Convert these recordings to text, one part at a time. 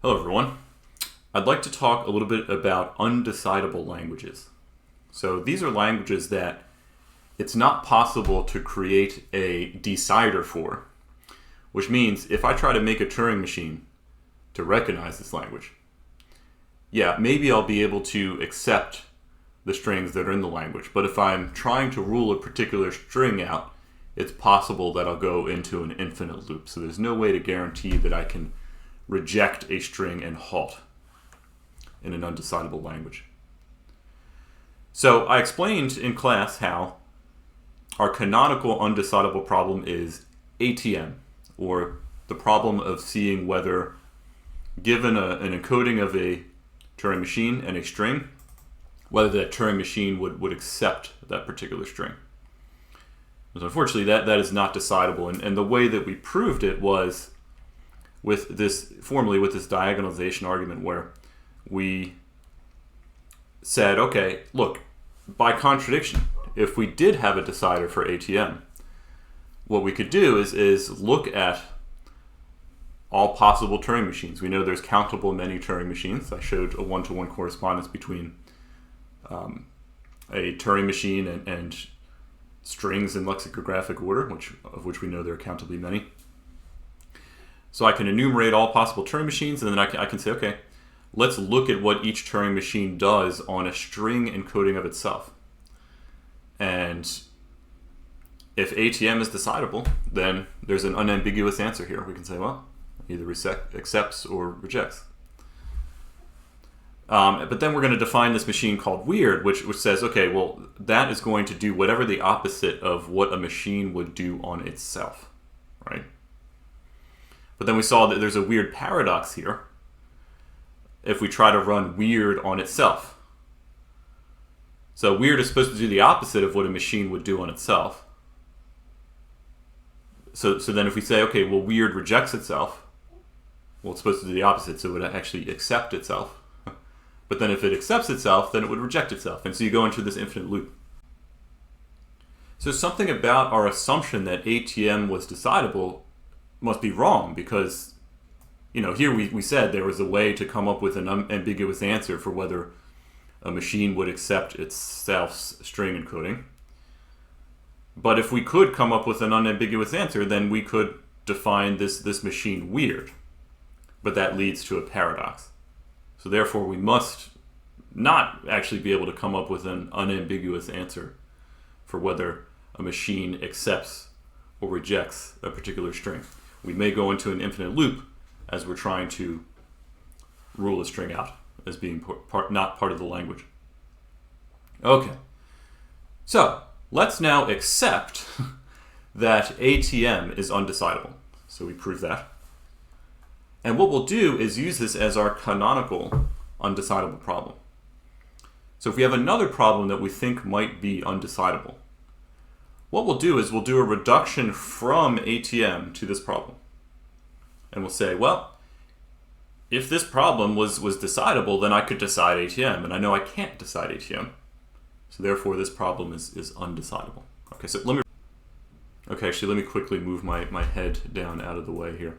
Hello everyone. I'd like to talk a little bit about undecidable languages. So these are languages that it's not possible to create a decider for, which means if I try to make a Turing machine to recognize this language, yeah, maybe I'll be able to accept the strings that are in the language, but if I'm trying to rule a particular string out, it's possible that I'll go into an infinite loop. So there's no way to guarantee that I can reject a string and halt in an undecidable language. So I explained in class how our canonical undecidable problem is ATM, or the problem of seeing whether, given an encoding of a Turing machine and a string, whether that Turing machine would accept that particular string. But unfortunately, that is not decidable, and the way that we proved it was with this diagonalization argument where we said, okay, look, by contradiction, if we did have a decider for ATM, what we could do is look at all possible Turing machines. We know there's countable many Turing machines. I showed a one-to-one correspondence between a Turing machine and strings in lexicographic order, of which we know there are countably many. So I can enumerate all possible Turing machines, and then I can say, okay, let's look at what each Turing machine does on a string encoding of itself. And if ATM is decidable, then there's an unambiguous answer here. We can say, well, either accepts or rejects. But then we're going to define this machine called weird, which says, okay, well, that is going to do whatever the opposite of what a machine would do on itself, right? But then we saw that there's a weird paradox here if we try to run weird on itself. So weird is supposed to do the opposite of what a machine would do on itself. So then if we say, okay, well, weird rejects itself, well, it's supposed to do the opposite, so it would actually accept itself. But then if it accepts itself, then it would reject itself. And so you go into this infinite loop. So something about our assumption that ATM was decidable must be wrong, because here we said there was a way to come up with an unambiguous answer for whether a machine would accept itself's string encoding. But if we could come up with an unambiguous answer, then we could define this machine weird. But that leads to a paradox. So therefore we must not actually be able to come up with an unambiguous answer for whether a machine accepts or rejects a particular string. We may go into an infinite loop as we're trying to rule a string out as being not part of the language. Okay, so let's now accept that ATM is undecidable. So we prove that. And what we'll do is use this as our canonical undecidable problem. So if we have another problem that we think might be undecidable, what we'll do is we'll do a reduction from ATM to this problem. And we'll say, well, if this problem was decidable, then I could decide ATM. And I know I can't decide ATM. So therefore, this problem is undecidable. Okay, so let me quickly move my head down out of the way here.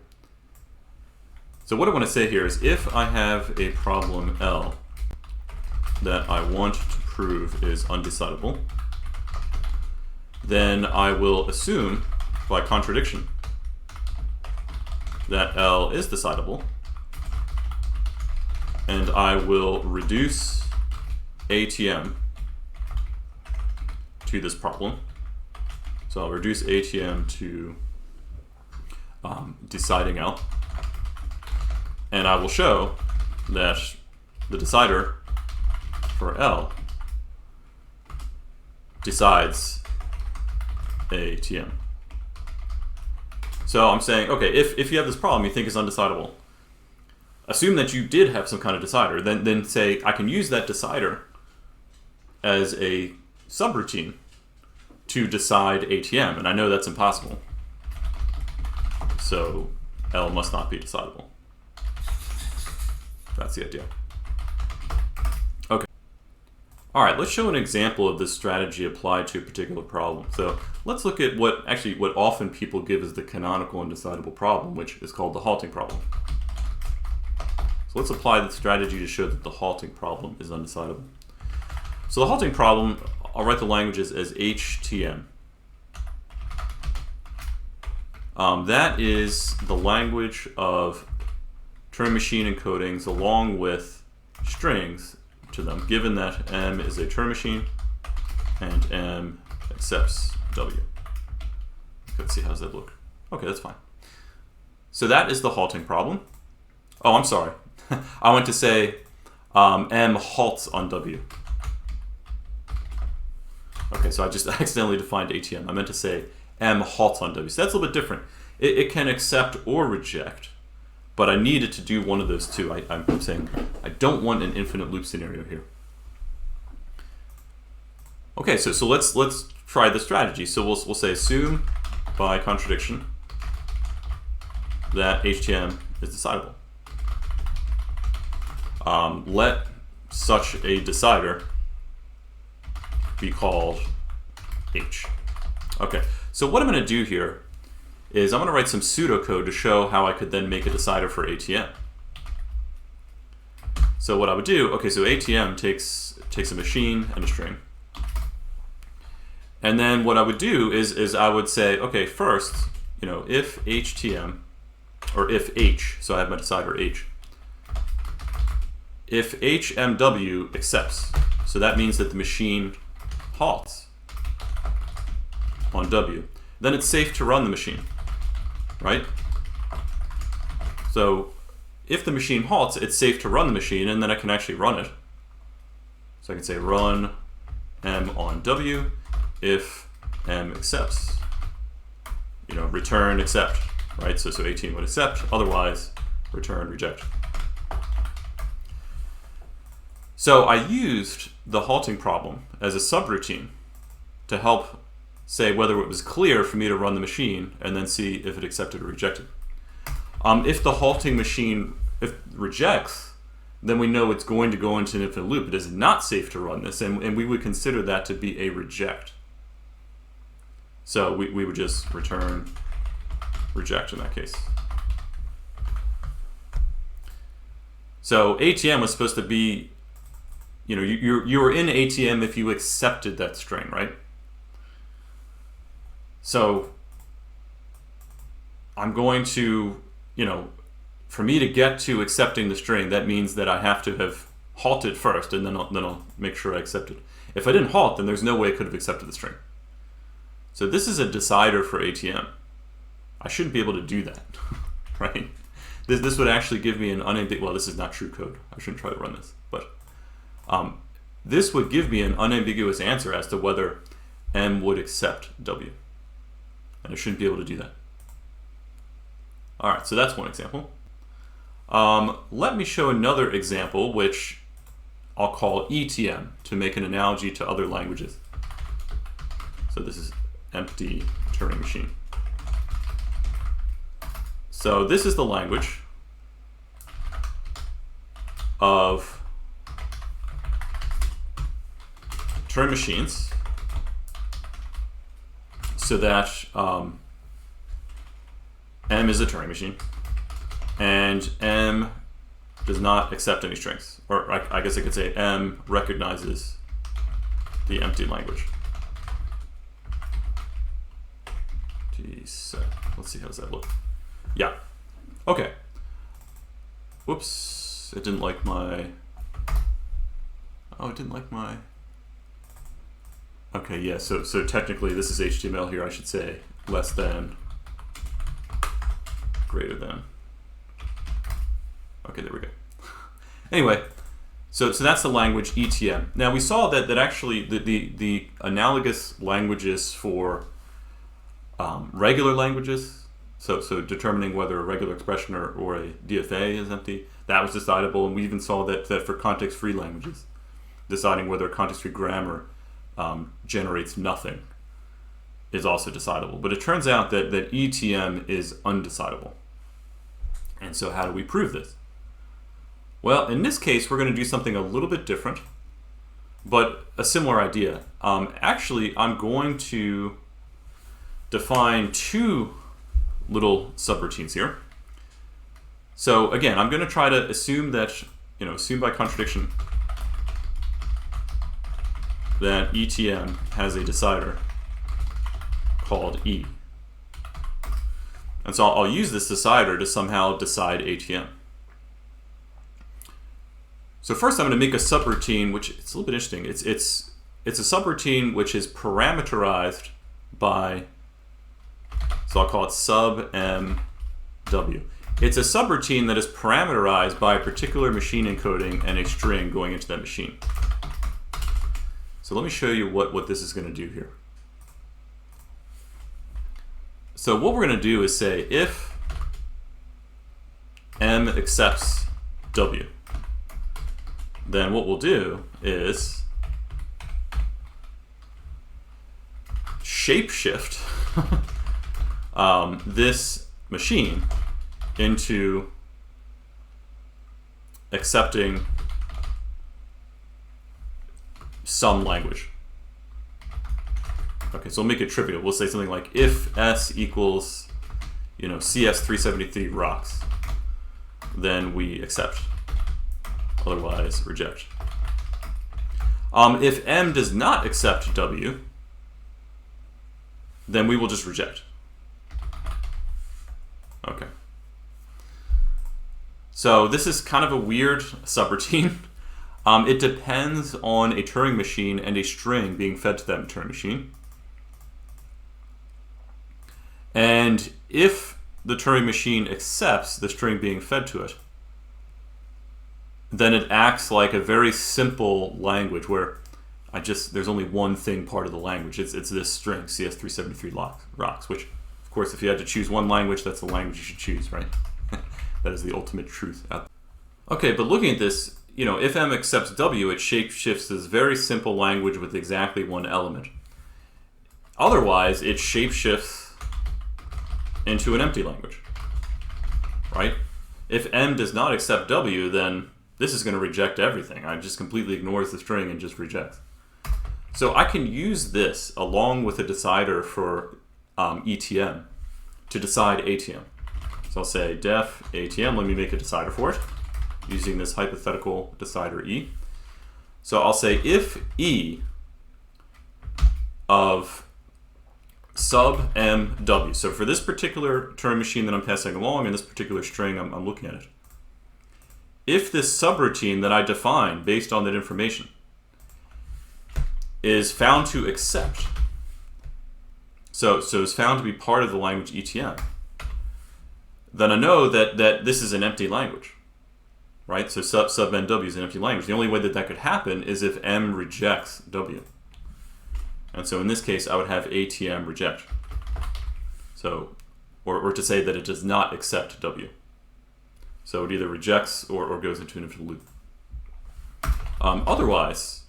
So what I want to say here is if I have a problem L that I want to prove is undecidable, then I will assume, by contradiction, that L is decidable, and I will reduce ATM to this problem. So I'll reduce ATM to deciding L, and I will show that the decider for L decides ATM. So I'm saying, okay, if you have this problem you think is undecidable, assume that you did have some kind of decider, then say I can use that decider as a subroutine to decide ATM, and I know that's impossible. So L must not be decidable. That's the idea. Okay. All right, let's show an example of this strategy applied to a particular problem. So let's look at what often people give as the canonical undecidable problem, which is called the halting problem. So let's apply the strategy to show that the halting problem is undecidable. So the halting problem, I'll write the languages as HTM. That is the language of Turing machine encodings along with strings to them, given that M is a Turing machine and M accepts W. Let's see, how does that look? Okay, that's fine. So that is the halting problem. Oh, I'm sorry. I went to say M halts on W. Okay, so I just accidentally defined ATM. I meant to say M halts on W. So that's a little bit different. It can accept or reject, but I needed to do one of those two. I'm saying I don't want an infinite loop scenario here. Okay, so let's try the strategy. So we'll say assume by contradiction that HTM is decidable. Let such a decider be called H. Okay, so what I'm going to do here is I'm going to write some pseudocode to show how I could then make a decider for ATM. So what I would do, okay, so ATM takes a machine and a string. And then what I would do is I would say, okay, first, if HTM, or if H, so I have my decider H, if HMW accepts, so that means that the machine halts on W, then it's safe to run the machine, right? So if the machine halts, it's safe to run the machine, and then I can actually run it. So I can say run M on W if M accepts, return accept, right? So ATM would accept, otherwise return reject. So I used the halting problem as a subroutine to help say whether it was clear for me to run the machine and then see if it accepted or rejected. If the halting machine rejects, then we know it's going to go into an infinite loop. It is not safe to run this, and we would consider that to be a reject. So we would just return reject in that case. So ATM was supposed to be, you were in ATM if you accepted that string, right? So I'm going to, for me to get to accepting the string, that means that I have to have halted first, and then I'll make sure I accept it. If I didn't halt, then there's no way it could have accepted the string. So this is a decider for ATM. I shouldn't be able to do that, right? This would actually give me an unambiguous, well, this is not true code. I shouldn't try to run this, but this would give me an unambiguous answer as to whether M would accept W. And I shouldn't be able to do that. All right, so that's one example. Let me show another example, which I'll call ETM to make an analogy to other languages. So this is empty Turing machine. So this is the language of Turing machines, so that M is a Turing machine, and M does not accept any strings. Or I guess I could say M recognizes the empty language. Let's see, how does that look? Yeah. Okay. Whoops. It didn't like my... Oh, it didn't like my... Okay, yeah, so technically this is HTML here. I should say less than, greater than. Okay, there we go. Anyway, so that's the language ETM. Now we saw that actually the analogous languages for regular languages, so determining whether a regular expression or a DFA is empty, that was decidable, and we even saw that for context-free languages, deciding whether a context-free grammar generates nothing is also decidable. But it turns out that ETM is undecidable. And so how do we prove this? Well, in this case, we're going to do something a little bit different, but a similar idea. Actually, I'm going to define two little subroutines here. So again, I'm going to try to assume that, assume by contradiction that ETM has a decider called E. And so I'll use this decider to somehow decide ATM. So first I'm going to make a subroutine, which it's a little bit interesting. It's a subroutine which is parameterized by, so I'll call it sub MW. It's a subroutine that is parameterized by a particular machine encoding and a string going into that machine. So let me show you what this is going to do here. So what we're going to do is say if M accepts W, then what we'll do is shapeshift this machine into accepting some language. Okay, so we'll make it trivial. We'll say something like if S equals, CS373 rocks, then we accept. Otherwise, reject. If M does not accept W, then we will just reject. Okay. So this is kind of a weird subroutine. It depends on a Turing machine and a string being fed to that Turing machine. And if the Turing machine accepts the string being fed to it, then it acts like a very simple language where there's only one thing part of the language. It's this string, CS373 rocks, which, of course, if you had to choose one language, that's the language you should choose, right? That is the ultimate truth. Okay, but looking at this, if M accepts W, it shapeshifts this very simple language with exactly one element. Otherwise, it shapeshifts into an empty language, right? If M does not accept W, then this is going to reject everything. It just completely ignores the string and just rejects. So I can use this along with a decider for ETM to decide ATM. So I'll say def ATM, let me make a decider for it using this hypothetical decider E. So I'll say if E of sub MW, so for this particular Turing machine that I'm passing along and this particular string, I'm looking at it. If this subroutine that I define based on that information is found to accept, so is found to be part of the language ETM, then I know that this is an empty language, right? So sub MW is an empty language. The only way that could happen is if M rejects W. And so in this case, I would have ATM reject. So, or to say that it does not accept W. So it either rejects or goes into an infinite loop. Otherwise,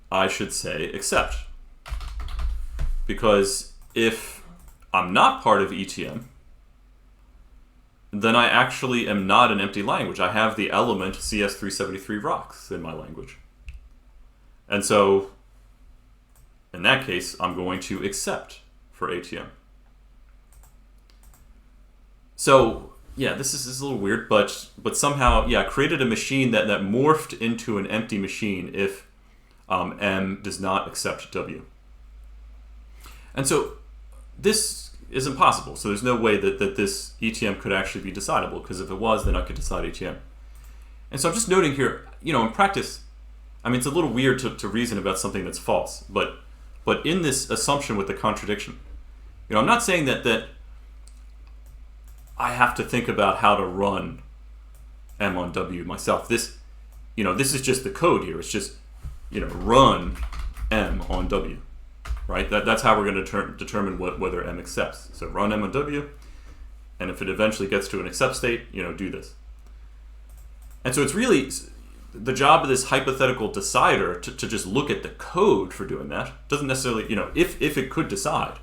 I should say accept. Because if I'm not part of ETM, then I actually am not an empty language. I have the element CS373 rocks in my language. And so, in that case, I'm going to accept for ATM. So, yeah, this is a little weird, but somehow, yeah, I created a machine that morphed into an empty machine if M does not accept W. And so this is impossible. So there's no way that this ETM could actually be decidable, because if it was, then I could decide ATM. And so I'm just noting here, in practice, I mean, it's a little weird to reason about something that's false, but in this assumption with the contradiction, I'm not saying that I have to think about how to run M on W myself. This is just the code here. It's just, run M on W, right? That's how we're going to determine whether M accepts. So run M on W, and if it eventually gets to an accept state, do this. And so it's really the job of this hypothetical decider to just look at the code for doing that. Doesn't necessarily, if it could decide,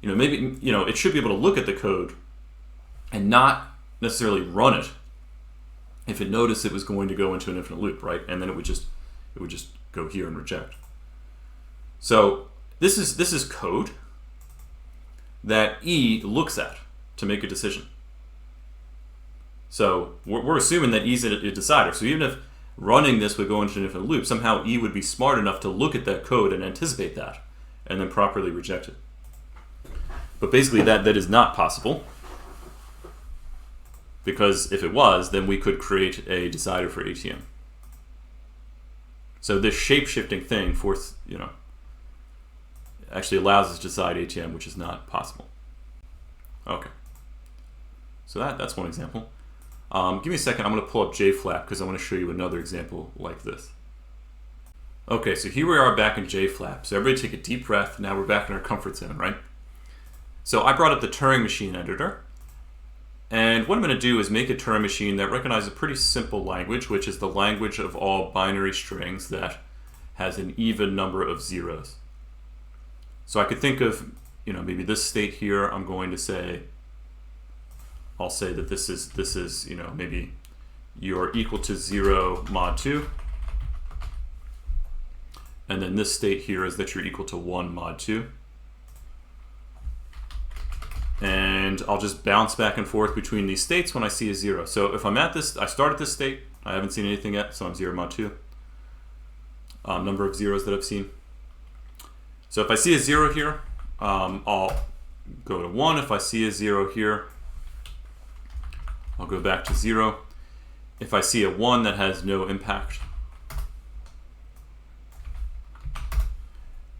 maybe, it should be able to look at the code and not necessarily run it if it noticed it was going to go into an infinite loop, right? And then it would just go here and reject. So this is code that E looks at to make a decision. So we're assuming that E is a decider. So even if running this would go into a different loop, somehow E would be smart enough to look at that code and anticipate that, and then properly reject it. But basically that is not possible, because if it was, then we could create a decider for ATM. So this shape-shifting thing actually allows us to decide ATM, which is not possible. Okay. So that's one example. Give me a second, I'm going to pull up JFlap because I want to show you another example like this. Okay, so here we are back in JFlap. So everybody take a deep breath. Now we're back in our comfort zone, right? So I brought up the Turing machine editor. And what I'm going to do is make a Turing machine that recognizes a pretty simple language, which is the language of all binary strings that has an even number of zeros. So I could think of, maybe this state here, I'm going to say, I'll say that this is maybe you're equal to 0 mod 2. And then this state here is that you're equal to 1 mod 2. And I'll just bounce back and forth between these states when I see a 0. So if I'm at this, I start at this state, I haven't seen anything yet, so I'm 0 mod 2. Number of zeros that I've seen. So if I see a 0 here, I'll go to 1. If I see a 0 here, I'll go back to 0. If I see a 1 that has no impact.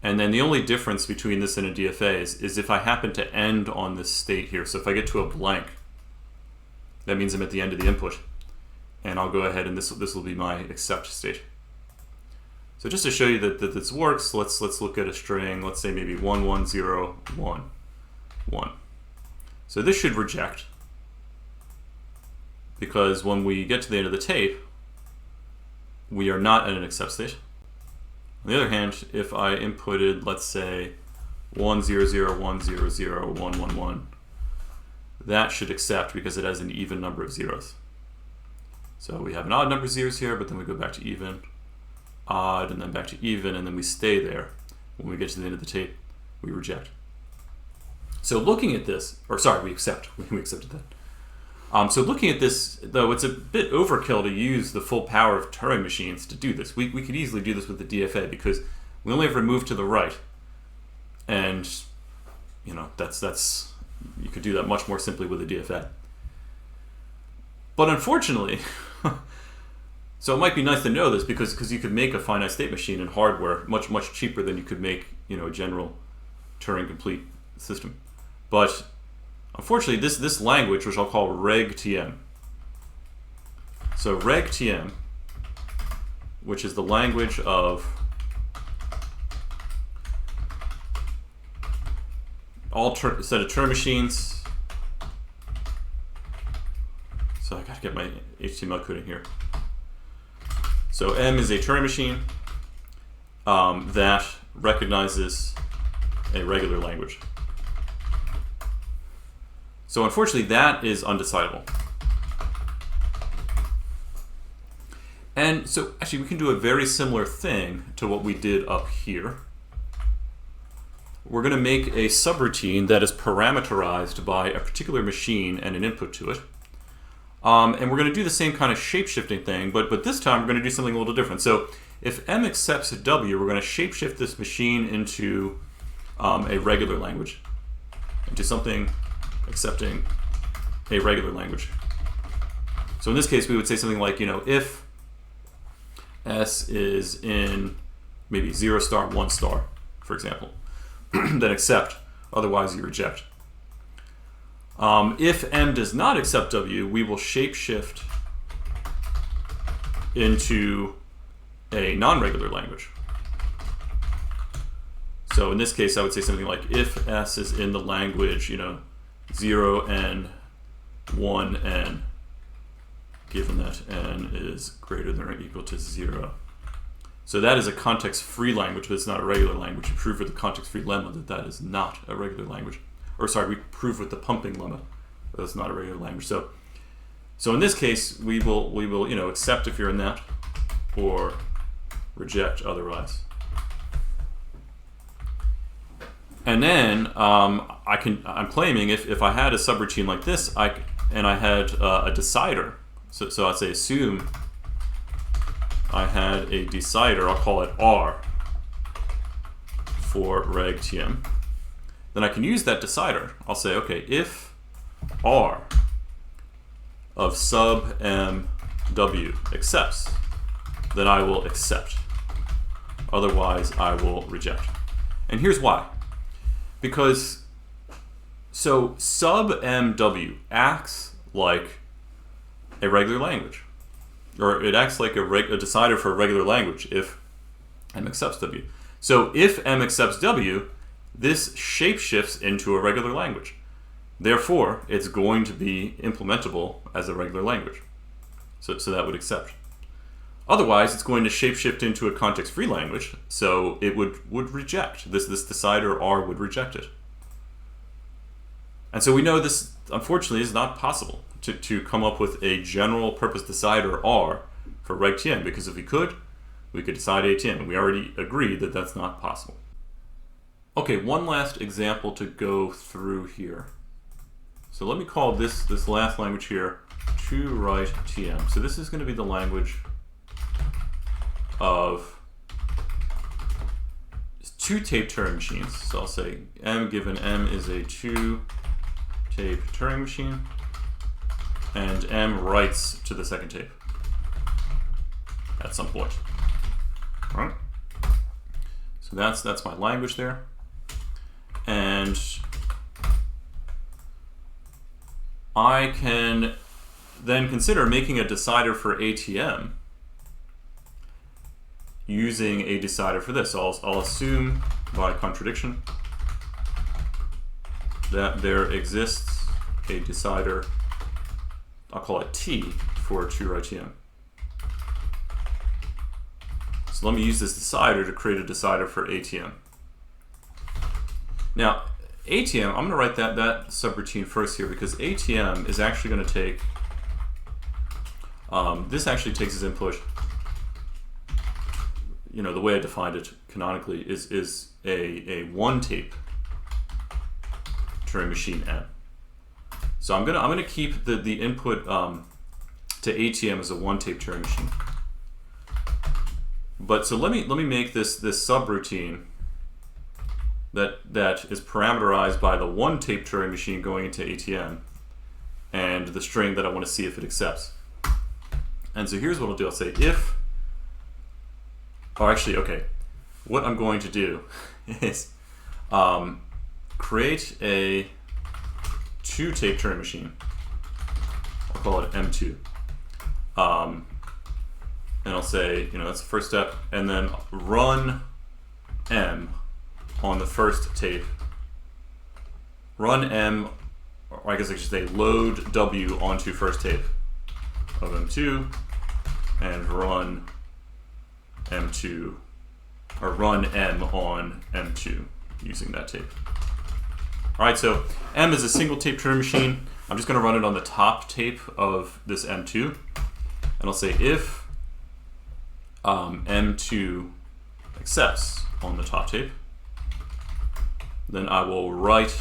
And then the only difference between this and a DFA is if I happen to end on this state here. So if I get to a blank, that means I'm at the end of the input. And I'll go ahead and this will be my accept state. So just to show you that this works, let's look at a string. Let's say maybe 11011. So this should reject, because when we get to the end of the tape, we are not at an accept state. On the other hand, if I inputted, let's say, 100100111, that should accept because it has an even number of zeros. So we have an odd number of zeros here, but then we go back to even, odd, and then back to even, and then we stay there. When we get to the end of the tape, we reject. So looking at this, or sorry, we accept. We accepted that. So looking at this, though, it's a bit overkill to use the full power of Turing machines to do this. We could easily do this with the DFA because we only have to move to the right. And, that's you could do that much more simply with a DFA. But unfortunately, so it might be nice to know this because you could make a finite state machine in hardware much cheaper than you could make, a general Turing complete system. But unfortunately, this language, which I'll call RegTM. So RegTM, which is the language of all set of Turing machines. So I got to get my HTML code in here. So M is a Turing machine that recognizes a regular language. So unfortunately, that is undecidable. And so actually, we can do a very similar thing to what we did up here. We're going to make a subroutine that is parameterized by a particular machine and an input to it. And we're going to do the same kind of shape-shifting thing, but this time we're going to do something a little different. So if M accepts W, we're going to shape-shift this machine into a regular language, into something accepting a regular language. So in this case, we would say something like, if S is in maybe 0 star, 1 star, for example, then accept, otherwise you reject. If M does not accept W, we will shapeshift into a non-regular language. So in this case, I would say something like, if S is in the language, 0 and 1 n, given that n is greater than or equal to 0. So that is a context-free language, but it's not a regular language. We prove with the context-free lemma that that is not a regular language. Or sorry, we prove with the pumping lemma that it's not a regular language. So in this case, we will accept if you're in that, or reject otherwise. And then I'm claiming if I had a subroutine like this, and I had a decider. So I'd say assume I had a decider. I'll call it R for RegTM. Then I can use that decider. I'll say, okay, if R of sub MW accepts, then I will accept. Otherwise, I will reject. And here's why. Because, so sub MW acts like a regular language. Or it acts like a decider for a regular language if M accepts W. So if M accepts W, this shapeshifts into a regular language. Therefore, it's going to be implementable as a regular language. So that would accept. Otherwise, it's going to shapeshift into a context-free language, so it would reject. This decider R would reject it. And so we know this, unfortunately, is not possible to come up with a general purpose decider R for RegTM, because if we could decide ATM, and we already agreed that that's not possible. Okay, one last example to go through here. So let me call this last language here TwoWriteTM. So this is going to be the language of two tape Turing machines. So I'll say M given M is a two tape Turing machine, and M writes to the second tape at some point. All right. So that's my language there. And I can then consider making a decider for ATM using a decider for this. So I'll assume by contradiction that there exists a decider, I'll call it T for TwoWriteTM. So let me use this decider to create a decider for ATM. Now, ATM, I'm going to write that subroutine first here, because ATM is actually going to take, this actually takes as input, the way I defined it canonically is a one tape Turing machine M. So I'm gonna keep the input to ATM as a one tape Turing machine. But so let me make this subroutine that is parameterized by the one tape Turing machine going into ATM and the string that I want to see if it accepts. And so here's what I'll do. I'll say if, what I'm going to do is create a two tape Turing machine. I'll call it M2. And I'll say, that's the first step, and then run M on the first tape. Run M, or I guess I should say load W onto first tape of M2, and run M2, or run M on M2 using that tape. All right, so M is a single tape Turing machine. I'm just going to run it on the top tape of this M2, and I'll say if M2 accepts on the top tape, then I will write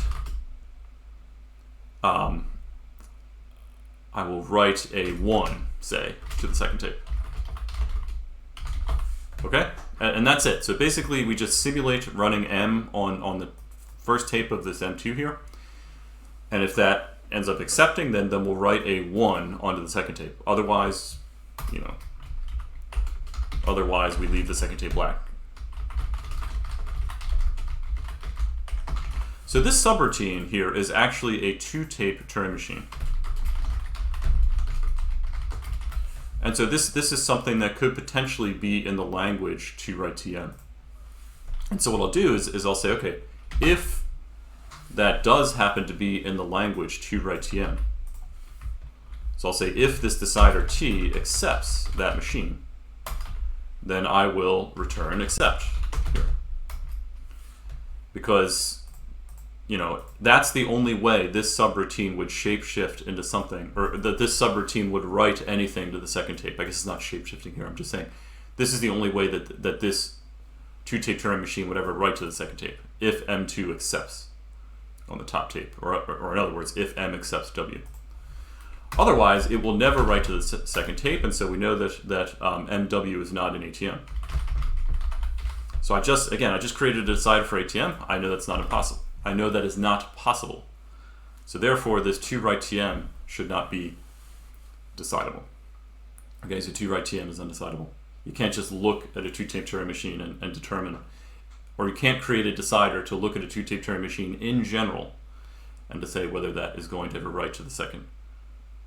a 1, say, to the second tape. Okay, and that's it. So basically, we just simulate running M on the first tape of this M2 here, and if that ends up accepting, then we'll write a 1 onto the second tape. Otherwise, otherwise we leave the second tape blank. So this subroutine here is actually a two tape Turing machine. And so this is something that could potentially be in the language TwoWriteTM. And so what I'll do is I'll say, okay, if that does happen to be in the language TwoWriteTM, so I'll say if this decider T accepts that machine, then I will return accept here. Because that's the only way this subroutine would shapeshift into something, or that this subroutine would write anything to the second tape. I guess it's not shapeshifting here. I'm just saying this is the only way that this two tape Turing machine would ever write to the second tape, if M2 accepts. on the top tape, or in other words, if M accepts W. Otherwise, it will never write to the second tape, and so we know that MW is not an ATM. So I just created a decider for ATM. I know that's not impossible. I know that is not possible. So therefore, this TwoWriteTM should not be decidable. Okay, so TwoWriteTM is undecidable. You can't just look at a two-tape Turing machine and determine, or you can't create a decider to look at a two-tape Turing machine in general and to say whether that is going to ever write to the second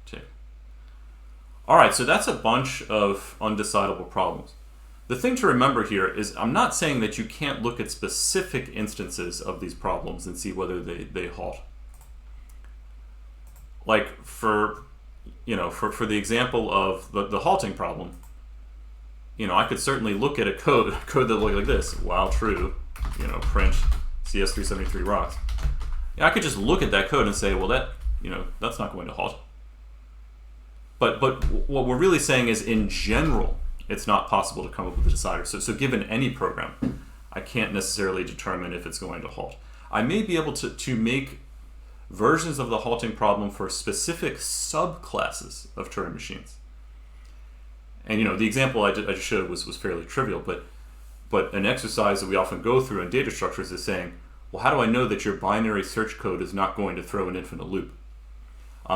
tape. All right, so that's a bunch of undecidable problems. The thing to remember here is I'm not saying that you can't look at specific instances of these problems and see whether they halt. Like for the example of the halting problem, I could certainly look at a code that looked like this, while true, print CS373 rocks. I could just look at that code and say, well, that's not going to halt. But what we're really saying is, in general, it's not possible to come up with a decider. So given any program, I can't necessarily determine if it's going to halt. I may be able to make versions of the halting problem for specific subclasses of Turing machines. And the example I just showed was fairly trivial, but an exercise that we often go through in data structures is saying, well, how do I know that your binary search code is not going to throw an infinite loop?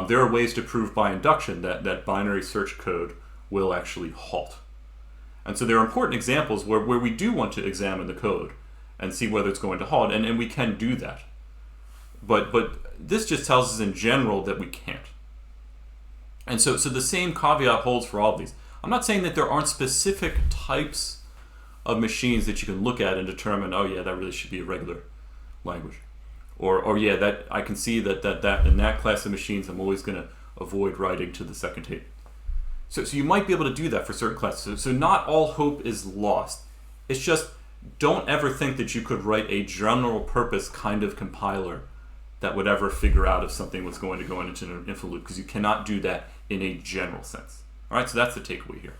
There are ways to prove by induction that binary search code will actually halt. And so there are important examples where we do want to examine the code and see whether it's going to halt, and we can do that. But this just tells us in general that we can't. And so the same caveat holds for all of these. I'm not saying that there aren't specific types of machines that you can look at and determine, oh yeah, that really should be a regular language. Or yeah, that I can see that in that class of machines, I'm always going to avoid writing to the second tape. So you might be able to do that for certain classes. So not all hope is lost. It's just, don't ever think that you could write a general purpose kind of compiler that would ever figure out if something was going to go into an infinite loop, because you cannot do that in a general sense. All right, so that's the takeaway here.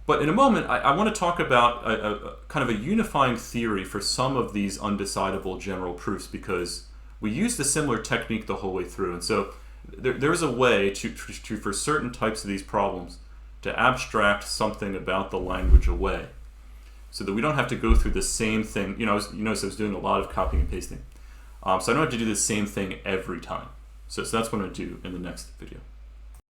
But in a moment, I want to talk about a kind of a unifying theory for some of these undecidable general proofs, because we used a similar technique the whole way through. And so there's a way to for certain types of these problems to abstract something about the language away, so that we don't have to go through the same thing. I was doing a lot of copying and pasting. So I don't have to do the same thing every time. So that's what I'm going to do in the next video.